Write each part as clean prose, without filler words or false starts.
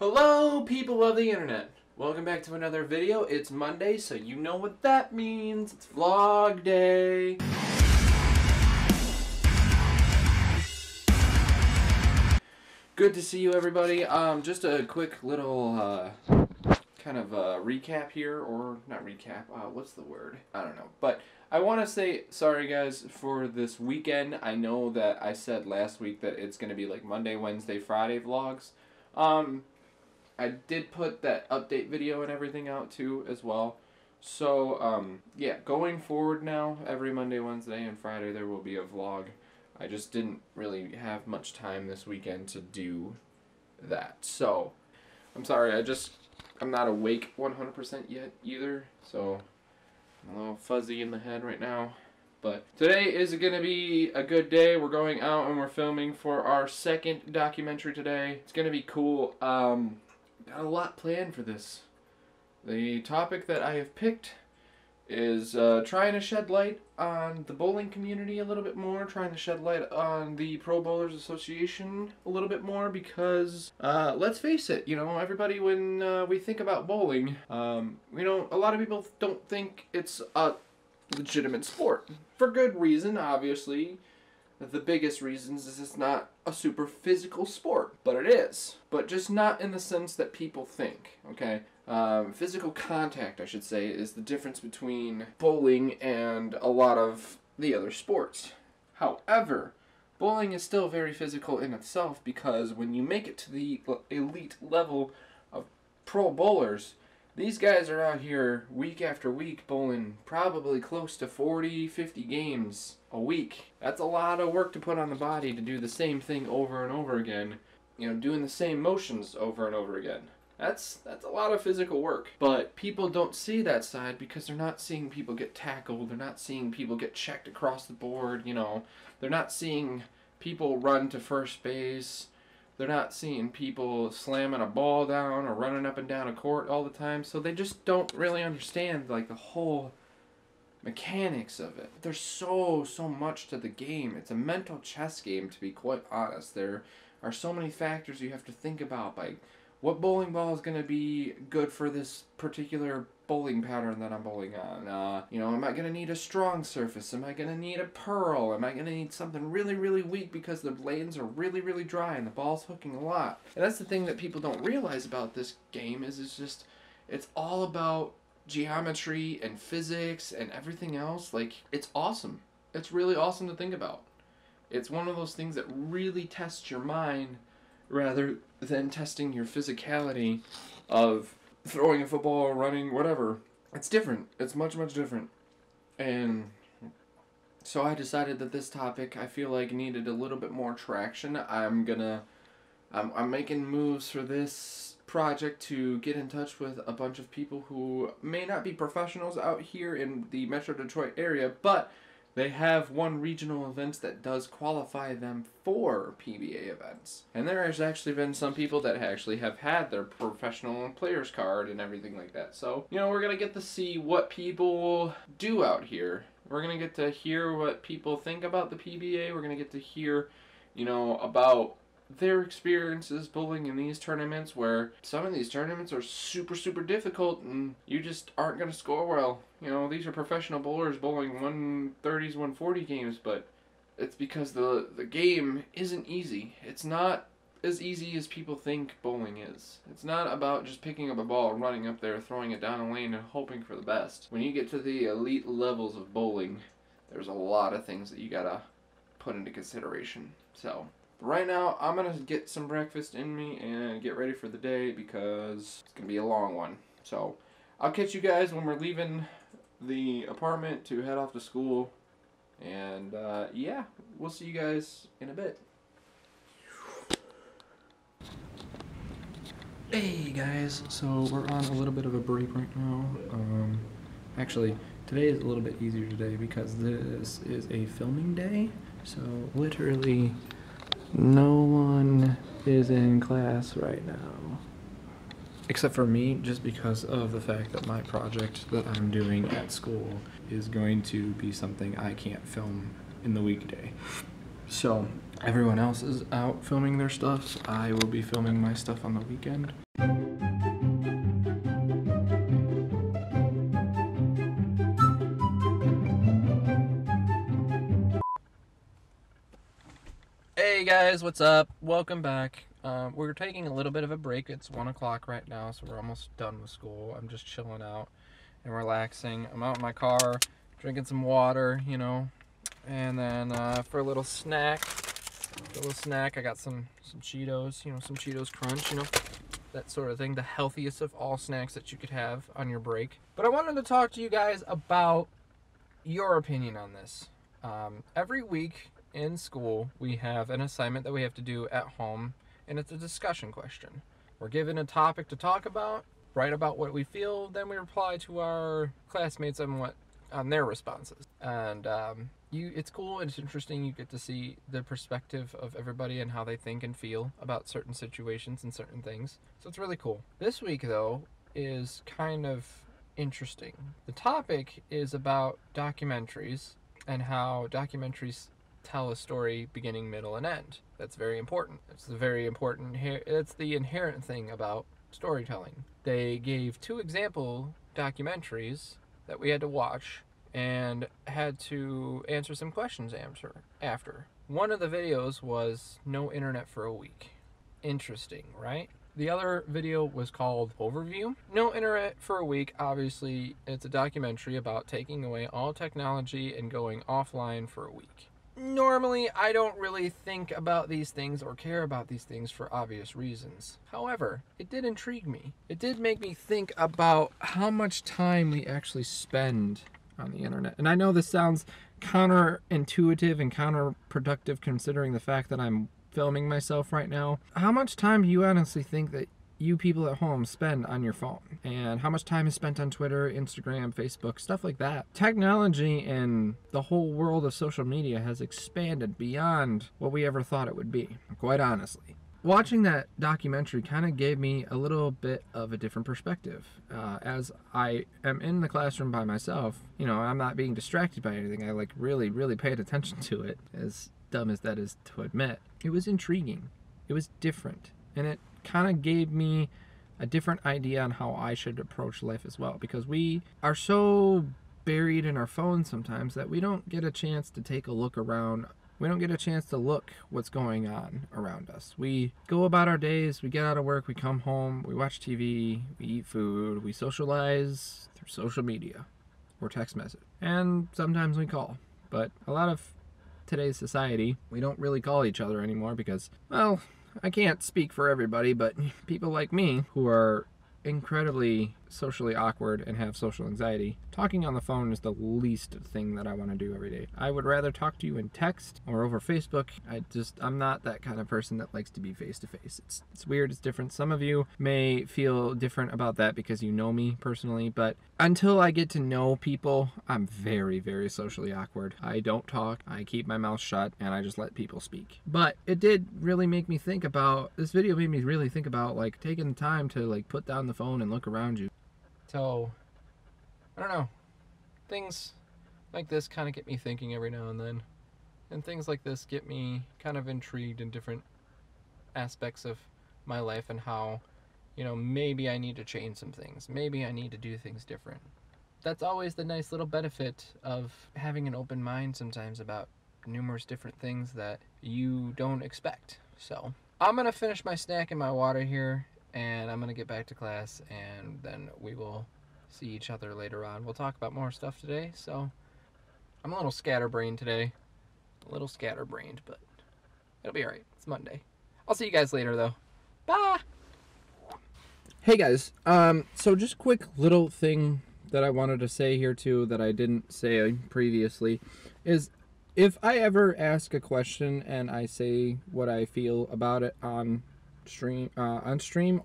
Hello, people of the internet. Welcome back to another video. It's Monday, so you know what that means. It's vlog day. Good to see you, everybody. Just a quick little kind of recap here, or not recap. What's the word? I don't know. But I want to say sorry, guys, for this weekend. I know that I said last week that it's going to be like Monday, Wednesday, Friday vlogs. I did put that update video and everything out too as well. So, yeah, going forward now, every Monday, Wednesday, and Friday there will be a vlog. I just didn't really have much time this weekend to do that. So, I'm sorry, I'm not awake 100% yet either. So, I'm a little fuzzy in the head right now. But today is going to be a good day. We're going out and we're filming for our second documentary today. It's going to be cool. Got a lot planned for this. The topic that I have picked is trying to shed light on the bowling community a little bit more, trying to shed light on the Pro Bowlers Association a little bit more, because let's face it, you know, everybody, when we think about bowling, you know, a lot of people don't think it's a legitimate sport. For good reason, obviously. The biggest reasons is it's not a super physical sport, but it is. But just not in the sense that people think, okay? Physical contact, I should say, is the difference between bowling and a lot of the other sports. However, bowling is still very physical in itself, because when you make it to the elite level of pro bowlers, these guys are out here week after week bowling probably close to 40, 50 games a week. That's a lot of work to put on the body to do the same thing over and over again. You know, doing the same motions over and over again. That's a lot of physical work. But people don't see that side because they're not seeing people get tackled. They're not seeing people get checked across the board, you know. They're not seeing people run to first base. They're not seeing people slamming a ball down or running up and down a court all the time. So they just don't really understand, like, the whole mechanics of it. There's so much to the game. It's a mental chess game, to be quite honest. There are so many factors you have to think about, like what bowling ball is going to be good for this particular bowling pattern that I'm bowling on. You know, am I going to need a strong surface? Am I going to need a pearl? Am I going to need something really, really weak because the lanes are really, really dry and the ball's hooking a lot? And that's the thing that people don't realize about this game is it's all about geometry and physics and everything else. Like, it's awesome. It's really awesome to think about. It's one of those things that really tests your mind rather than testing your physicality of throwing a football, running, whatever. It's different. It's much, much different. And so I decided that this topic, I feel like, needed a little bit more traction. I'm making moves for this project to get in touch with a bunch of people who may not be professionals out here in the Metro Detroit area, but they have won regional events that does qualify them for PBA events. And there has actually been some people that actually have had their professional player's card and everything like that. So, you know, we're going to get to see what people do out here. We're going to get to hear what people think about the PBA. We're going to get to hear, you know, about their experiences bowling in these tournaments, where some of these tournaments are super, super difficult and you just aren't going to score well. You know, these are professional bowlers bowling 130s, 140 games, but it's because the game isn't easy. It's not as easy as people think bowling is. It's not about just picking up a ball, running up there, throwing it down a lane, and hoping for the best. When you get to the elite levels of bowling, there's a lot of things that you gotta put into consideration. So right now, I'm going to get some breakfast in me and get ready for the day, because it's going to be a long one. So I'll catch you guys when we're leaving the apartment to head off to school. And yeah, we'll see you guys in a bit. Hey guys, so we're on a little bit of a break right now. Actually, today is a little bit easier today because this is a filming day. So literally no one is in class right now, except for me, just because of the fact that my project that I'm doing at school is going to be something I can't film in the weekday. So everyone else is out filming their stuff. I will be filming my stuff on the weekend. Hey guys, what's up? Welcome back. We're taking a little bit of a break. It's 1 o'clock right now, so we're almost done with school. I'm just chilling out and relaxing. I'm out in my car, drinking some water, you know, and then for a little snack, I got some Cheetos, you know, some Cheetos Crunch, you know, that sort of thing. The healthiest of all snacks that you could have on your break. But I wanted to talk to you guys about your opinion on this. Every week in school, we have an assignment that we have to do at home, and it's a discussion question. We're given a topic to talk about, write about what we feel, then we reply to our classmates on their responses. And it's cool and it's interesting. You get to see the perspective of everybody and how they think and feel about certain situations and certain things. So it's really cool. This week, though, is kind of interesting. The topic is about documentaries and how documentaries tell a story beginning, middle, and end. That's very important. It's the inherent thing about storytelling. They gave 2 example documentaries that we had to watch and had to answer some questions after. One of the videos was no internet for a week. Interesting, right? The other video was called Overview. No internet for a week. Obviously, it's a documentary about taking away all technology and going offline for a week. Normally, I don't really think about these things or care about these things for obvious reasons. However, it did intrigue me. It did make me think about how much time we actually spend on the internet. And I know this sounds counterintuitive and counterproductive considering the fact that I'm filming myself right now. How much time do you honestly think that you people at home spend on your phone? And how much time is spent on Twitter, Instagram, Facebook, stuff like that? Technology and the whole world of social media has expanded beyond what we ever thought it would be, quite honestly. Watching that documentary kind of gave me a little bit of a different perspective. As I am in the classroom by myself, you know, I'm not being distracted by anything. I really paid attention to it, as dumb as that is to admit. It was intriguing. It was different. And it kind of gave me a different idea on how I should approach life as well, because we are so buried in our phones sometimes that we don't get a chance to take a look around. We don't get a chance to look what's going on around us. We go about our days, we get out of work, we come home, we watch TV, we eat food, we socialize through social media or text message, and sometimes we call. But a lot of today's society, we don't really call each other anymore because, well, I can't speak for everybody, but people like me who are incredibly socially awkward and have social anxiety, talking on the phone is the least thing that I want to do every day. I would rather talk to you in text or over Facebook. I'm not that kind of person that likes to be face to face. It's weird, it's different. Some of you may feel different about that because you know me personally, but until I get to know people, I'm very, very socially awkward. I don't talk, I keep my mouth shut, and I just let people speak. But it did really make me think about, this video made me really think about like taking the time to like put down the phone and look around you. So, I don't know, things like this kind of get me thinking every now and then, and things like this get me kind of intrigued in different aspects of my life and how, you know, maybe I need to change some things, maybe I need to do things different. That's always the nice little benefit of having an open mind sometimes about numerous different things that you don't expect. So, I'm going to finish my snack and my water here, and I'm going to get back to class, and then we will see each other later on. We'll talk about more stuff today, so I'm a little scatterbrained today. A little scatterbrained, but it'll be alright. It's Monday. I'll see you guys later, though. Bye! Hey, guys. So just a quick little thing that I wanted to say here, too, that I didn't say previously, is if I ever ask a question and I say what I feel about it on stream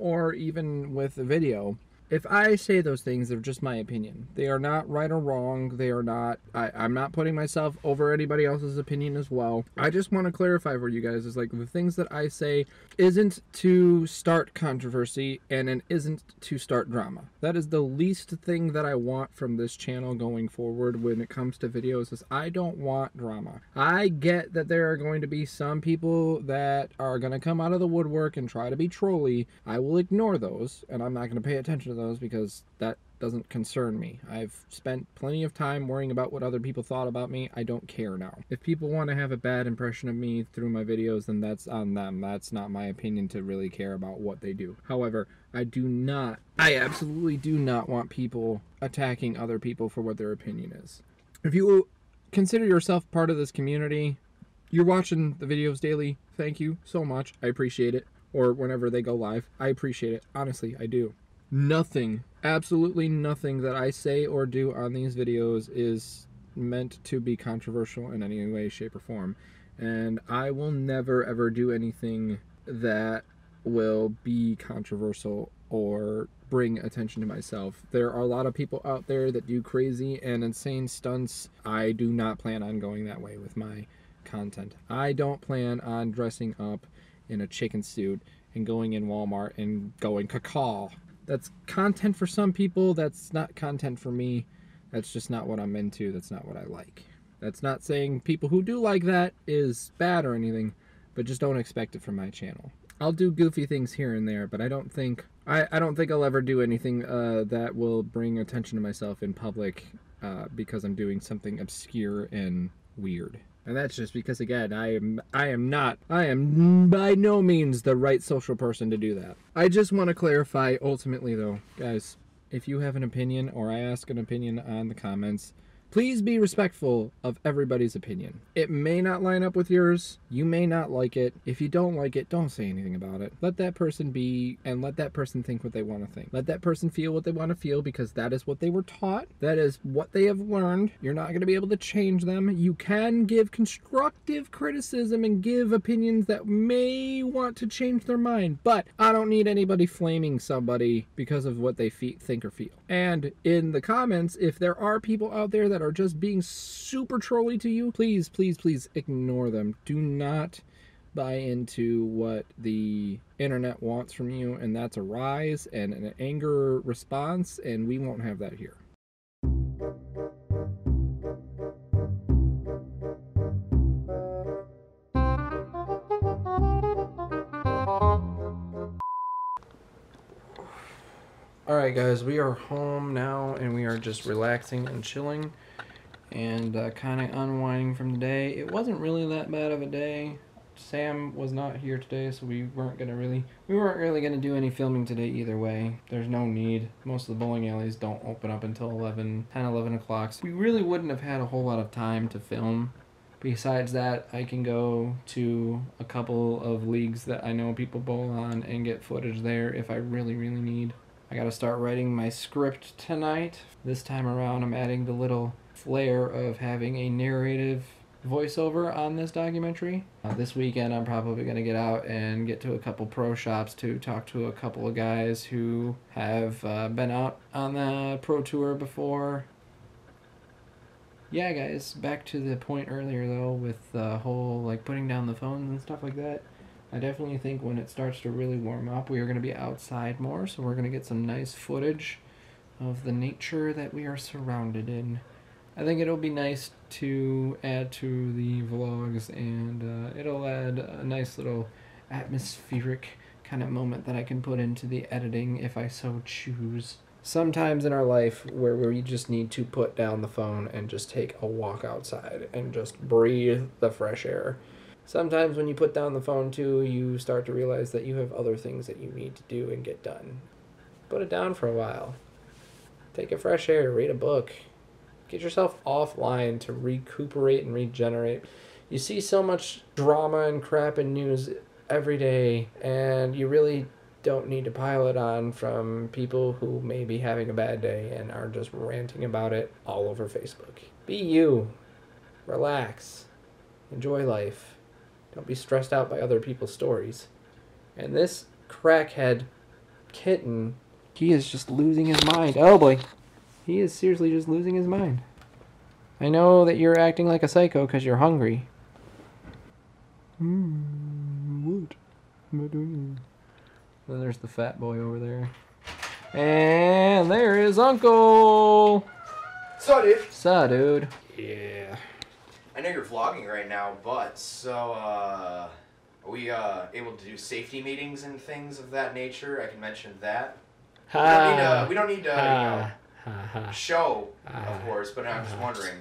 or even with a video, if I say those things, they're just my opinion. They are not right or wrong. They are not, I'm not putting myself over anybody else's opinion as well. I just want to clarify for you guys is like the things that I say isn't to start controversy and it isn't to start drama. That is the least thing that I want from this channel going forward when it comes to videos is I don't want drama. I get that there are going to be some people that are going to come out of the woodwork and try to be trolly. I will ignore those and I'm not going to pay attention to those because that doesn't concern me. I've spent plenty of time worrying about what other people thought about me. I don't care now. If people want to have a bad impression of me through my videos, then that's on them. That's not my opinion to really care about what they do. However, I absolutely do not want people attacking other people for what their opinion is. If you consider yourself part of this community, you're watching the videos daily, thank you so much. I appreciate it. Or whenever they go live, I appreciate it. Honestly, I do. Nothing, absolutely nothing that I say or do on these videos is meant to be controversial in any way, shape, or form. And I will never, ever do anything that will be controversial or bring attention to myself. There are a lot of people out there that do crazy and insane stunts. I do not plan on going that way with my content. I don't plan on dressing up in a chicken suit and going in Walmart and going caw. That's content for some people. That's not content for me. That's just not what I'm into. That's not what I like. That's not saying people who do like that is bad or anything, but just don't expect it from my channel. I'll do goofy things here and there, but I don't think I'll ever do anything that will bring attention to myself in public because I'm doing something obscure and weird. And that's just because, again, I am by no means the right social person to do that. I just want to clarify, ultimately, though, guys, if you have an opinion or I ask an opinion on the comments, please be respectful of everybody's opinion. It may not line up with yours. You may not like it. If you don't like it, don't say anything about it. Let that person be and let that person think what they want to think. Let that person feel what they want to feel because that is what they were taught. That is what they have learned. You're not going to be able to change them. You can give constructive criticism and give opinions that may want to change their mind, but I don't need anybody flaming somebody because of what they think or feel. And in the comments, if there are people out there that are just being super trolly to you, please, please, please ignore them. Do not buy into what the internet wants from you, and that's a rise and an anger response, and we won't have that here. Alright guys, we are home now and we are just relaxing and chilling and kind of unwinding from the day. It wasn't really that bad of a day. Sam was not here today, so we weren't really gonna do any filming today either way. There's no need. Most of the bowling alleys don't open up until 10, 11 o'clock. So we really wouldn't have had a whole lot of time to film. Besides that, I can go to a couple of leagues that I know people bowl on and get footage there if I really, really need. I gotta start writing my script tonight. This time around, I'm adding the little flair of having a narrative voiceover on this documentary. This weekend, I'm probably gonna get out and get to a couple pro shops to talk to a couple of guys who have been out on the pro tour before. Yeah, guys, back to the point earlier though, with the whole like putting down the phones and stuff like that. I definitely think when it starts to really warm up, we are going to be outside more, so we're going to get some nice footage of the nature that we are surrounded in. I think it'll be nice to add to the vlogs, and it'll add a nice little atmospheric kind of moment that I can put into the editing if I so choose. Sometimes in our life where we just need to put down the phone and just take a walk outside and just breathe the fresh air. Sometimes when you put down the phone too, you start to realize that you have other things that you need to do and get done. Put it down for a while. Take a fresh air, read a book. Get yourself offline to recuperate and regenerate. You see so much drama and crap in news every day, and you really don't need to pile it on from people who may be having a bad day and are just ranting about it all over Facebook. Be you. Relax. Enjoy life. Don't be stressed out by other people's stories. And this crackhead kitten He is just losing his mind. Oh boy. He is seriously just losing his mind. I know that you're acting like a psycho because you're hungry. What am I doing? Then there's the fat boy over there. And there is Uncle! So, dude. So, dude. Yeah. I know you're vlogging right now, but are we able to do safety meetings and things of that nature? I can mention that. We don't need to show, of course, but I'm just wondering.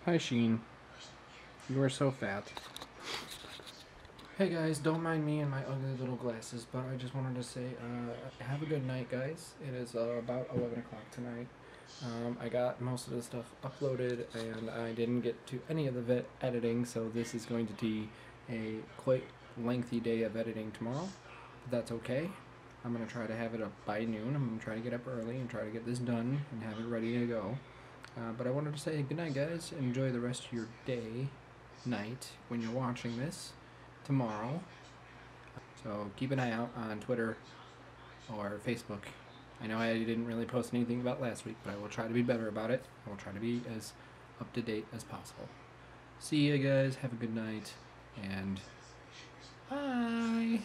Hi, Sheen. You are so fat. Hey guys, don't mind me and my ugly little glasses, but I just wanted to say, have a good night, guys. It is about 11 o'clock tonight. I got most of the stuff uploaded, and I didn't get to any of the editing, so this is going to be a quite lengthy day of editing tomorrow. But that's okay. I'm going to try to have it up by noon. I'm going to try to get up early and try to get this done and have it ready to go. But I wanted to say good night, guys. Enjoy the rest of your day, night, when you're watching this tomorrow. So keep an eye out on Twitter or Facebook. I know I didn't really post anything about last week, but I will try to be better about it. I will try to be as up to date as possible. See you guys. Have a good night, and bye.